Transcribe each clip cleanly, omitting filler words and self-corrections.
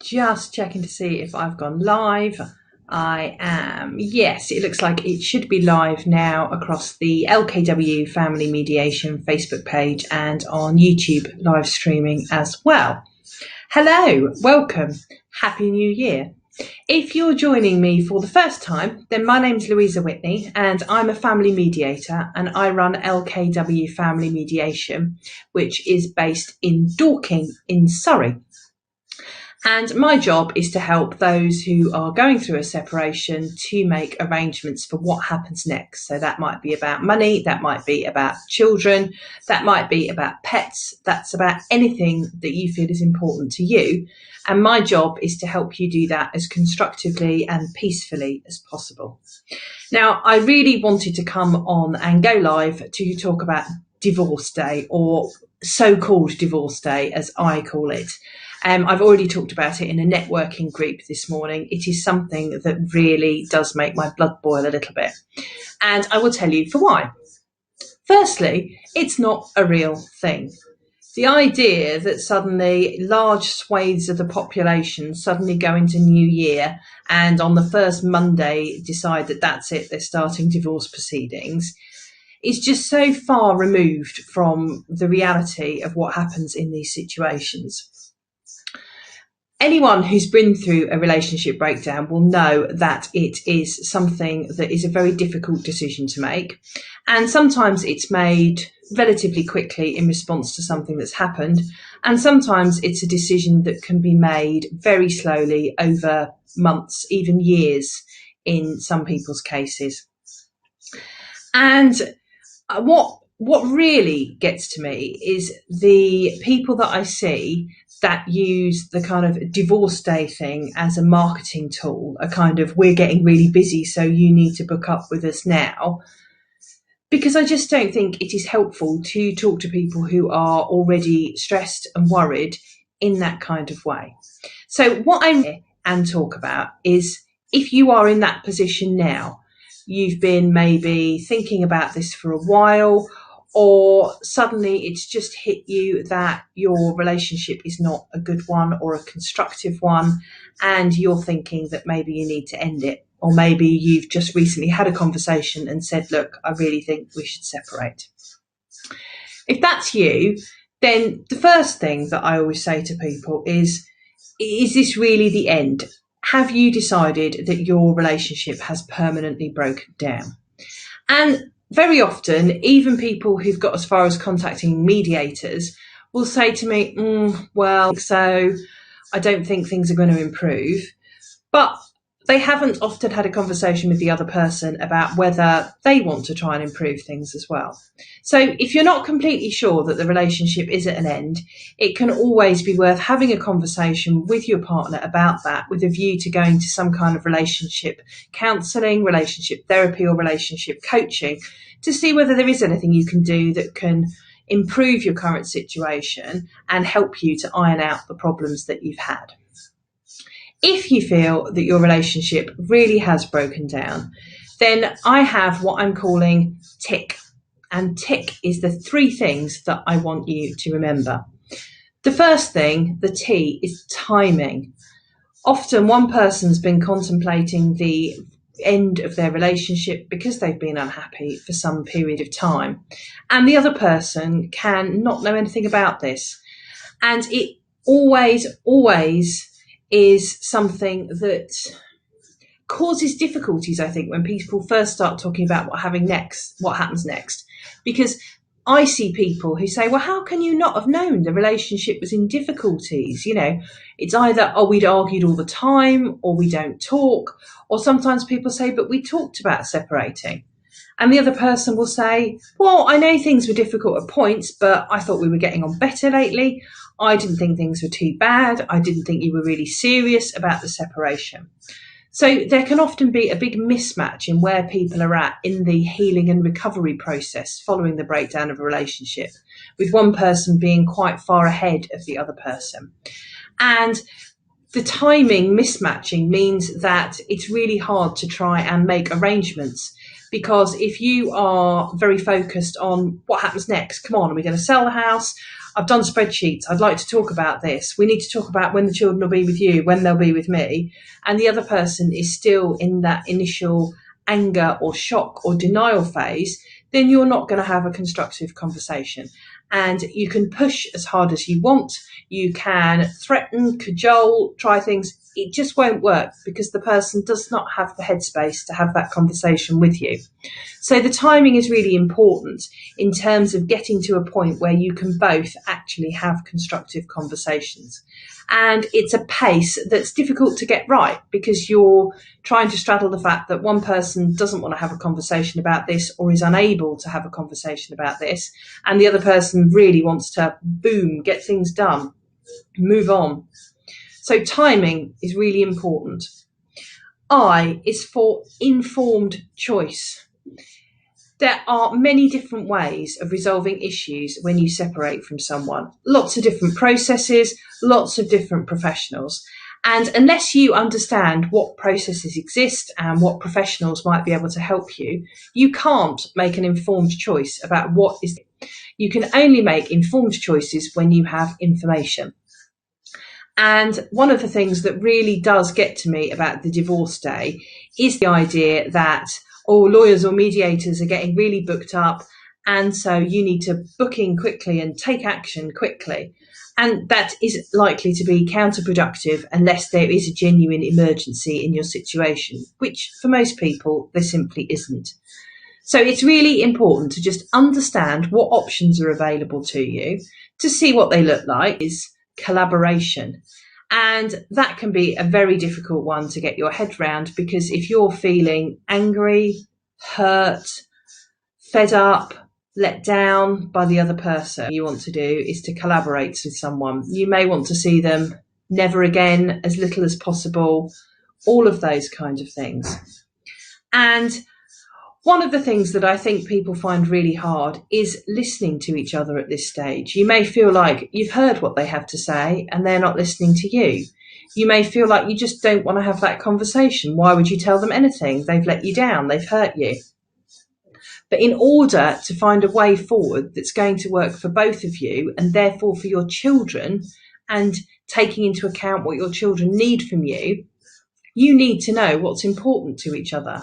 Just checking to see if I've gone live. I am. Yes, it looks like it should be live now across the LKW Family Mediation Facebook page and on YouTube live streaming as well. Hello, welcome. Happy New Year. If you're joining me for the first time, then my name's Louisa Whitney and I'm a family mediator, and I run LKW Family Mediation, which is based in Dorking in Surrey. And my job is to help those who are going through a separation to make arrangements for what happens next. So that might be about money, that might be about children, that might be about pets, that's about anything that you feel is important to you. And my job is to help you do that as constructively and peacefully as possible. Now, I really wanted to come on and go live to talk about Divorce Day, or so-called Divorce Day as I call it. I've already talked about it in a networking group this morning. It is something that really does make my blood boil a little bit. And I will tell you for why. Firstly, it's not a real thing. The idea that suddenly large swathes of the population suddenly go into New Year and on the first Monday decide that that's it, they're starting divorce proceedings, is just so far removed from the reality of what happens in these situations. Anyone who's been through a relationship breakdown will know that it is something that is a very difficult decision to make. And sometimes it's made relatively quickly in response to something that's happened. And sometimes it's a decision that can be made very slowly over months, even years in some people's cases. And what really gets to me is the people that I see that use the kind of Divorce Day thing as a marketing tool, a kind of, we're getting really busy, so you need to book up with us now. Because I just don't think it is helpful to talk to people who are already stressed and worried in that kind of way. So what I'm here and talk about is, if you are in that position now, you've been maybe thinking about this for a while, or suddenly it's just hit you that your relationship is not a good one or a constructive one, and you're thinking that maybe you need to end it. Or maybe you've just recently had a conversation and said, look, I really think we should separate. If that's you, then the first thing that I always say to people is this really the end? Have you decided that your relationship has permanently broken down? And very often, even people who've got as far as contacting mediators will say to me, well, so I don't think things are going to improve. But they haven't often had a conversation with the other person about whether they want to try and improve things as well. So if you're not completely sure that the relationship is at an end, it can always be worth having a conversation with your partner about that, with a view to going to some kind of relationship counselling, relationship therapy, or relationship coaching, to see whether there is anything you can do that can improve your current situation and help you to iron out the problems that you've had. If you feel that your relationship really has broken down, then I have what I'm calling TICK. And TICK is the 3 things that I want you to remember. The first thing, the T, is timing. Often one person's been contemplating the end of their relationship because they've been unhappy for some period of time, and the other person can not know anything about this. And it always is something that causes difficulties, I think, when people first start talking about what happens next. Because I see people who say, well, how can you not have known the relationship was in difficulties? You know, it's either, oh, we'd argued all the time, or we don't talk. Or sometimes people say, but we talked about separating. And the other person will say, well, I know things were difficult at points, but I thought we were getting on better lately. I didn't think things were too bad. I didn't think you were really serious about the separation. So there can often be a big mismatch in where people are at in the healing and recovery process following the breakdown of a relationship, with one person being quite far ahead of the other person. And the timing mismatching means that it's really hard to try and make arrangements, because if you are very focused on what happens next, come on, are we going to sell the house? I've done spreadsheets. I'd like to talk about this. We need to talk about when the children will be with you, when they'll be with me. And the other person is still in that initial anger or shock or denial phase, then you're not going to have a constructive conversation. And you can push as hard as you want. You can threaten, cajole, try things. It just won't work because the person does not have the headspace to have that conversation with you. So the timing is really important in terms of getting to a point where you can both actually have constructive conversations. And it's a pace that's difficult to get right because you're trying to straddle the fact that one person doesn't want to have a conversation about this or is unable to have a conversation about this, and the other person really wants to, boom, get things done, move on. So timing is really important. I is for informed choice. There are many different ways of resolving issues when you separate from someone. Lots of different processes, lots of different professionals. And unless you understand what processes exist and what professionals might be able to help you, you can't make an informed choice about what is. You can only make informed choices when you have information. And one of the things that really does get to me about the divorce day is the idea that, lawyers or mediators are getting really booked up, and so you need to book in quickly and take action quickly. And that is likely to be counterproductive unless there is a genuine emergency in your situation, which for most people, there simply isn't. So it's really important to just understand what options are available to you, to see what they look like. Is collaboration. And that can be a very difficult one to get your head round, because if you're feeling angry, hurt, fed up, let down by the other person, you want to do is to collaborate with someone. You may want to see them never again, as little as possible, all of those kinds of things. And one of the things that I think people find really hard is listening to each other at this stage. You may feel like you've heard what they have to say and they're not listening to you. You may feel like you just don't want to have that conversation. Why would you tell them anything? They've let you down. They've hurt you. But in order to find a way forward that's going to work for both of you and therefore for your children, and taking into account what your children need from you, you need to know what's important to each other.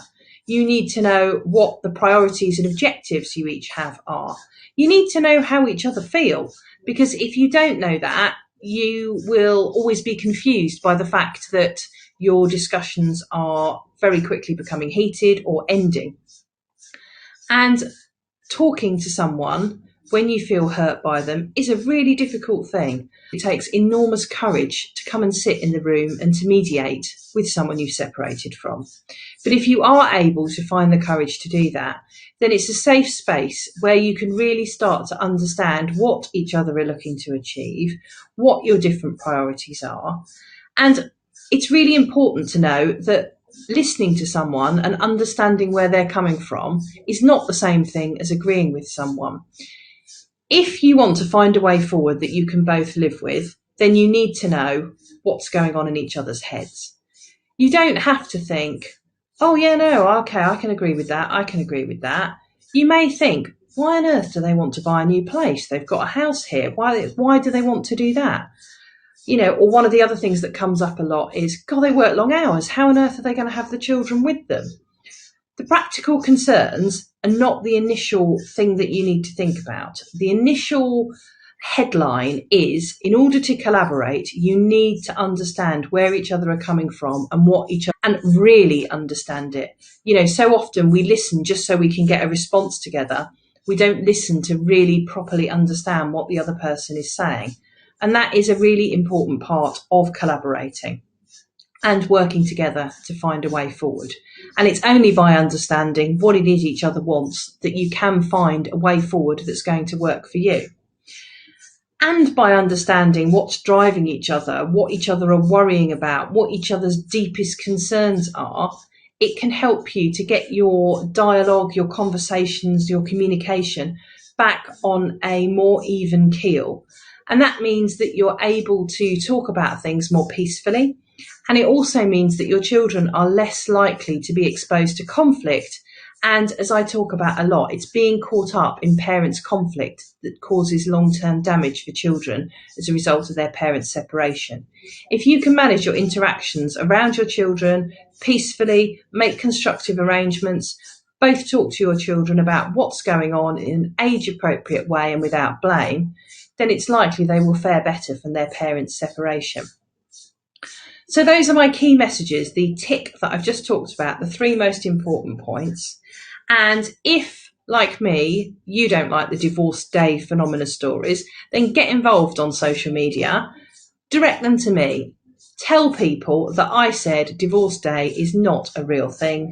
You need to know what the priorities and objectives you each have are. You need to know how each other feel, because if you don't know that, you will always be confused by the fact that your discussions are very quickly becoming heated or ending. And talking to someone when you feel hurt by them is a really difficult thing. It takes enormous courage to come and sit in the room and to mediate with someone you've separated from. But if you are able to find the courage to do that, then it's a safe space where you can really start to understand what each other are looking to achieve, what your different priorities are. And it's really important to know that listening to someone and understanding where they're coming from is not the same thing as agreeing with someone. If you want to find a way forward that you can both live with, then you need to know what's going on in each other's heads. You don't have to think, oh yeah, no, okay, I can agree with that, I can agree with that. You may think, why on earth do they want to buy a new place? They've got a house here. Why do they want to do that? Or one of the other things that comes up a lot is, God, they work long hours. How on earth are they going to have the children with them? The practical concerns are not the initial thing that you need to think about. The initial headline is, in order to collaborate, you need to understand where each other are coming from and what each other, and really understand it. So often we listen just so we can get a response together. We don't listen to really properly understand what the other person is saying. And that is a really important part of collaborating and working together to find a way forward. And it's only by understanding what it is each other wants that you can find a way forward that's going to work for you. And by understanding what's driving each other, what each other are worrying about, what each other's deepest concerns are, it can help you to get your dialogue, your conversations, your communication back on a more even keel. And that means that you're able to talk about things more peacefully. And it also means that your children are less likely to be exposed to conflict And as I talk about a lot, it's being caught up in parents' conflict that causes long-term damage for children as a result of their parents' separation. If you can manage your interactions around your children peacefully, make constructive arrangements, both talk to your children about what's going on in an age-appropriate way and without blame, then it's likely they will fare better from their parents' separation. So those are my key messages, the tick that I've just talked about, the 3 most important points. And if, like me, you don't like the divorce day phenomena stories, then get involved on social media, direct them to me. Tell people that I said divorce day is not a real thing.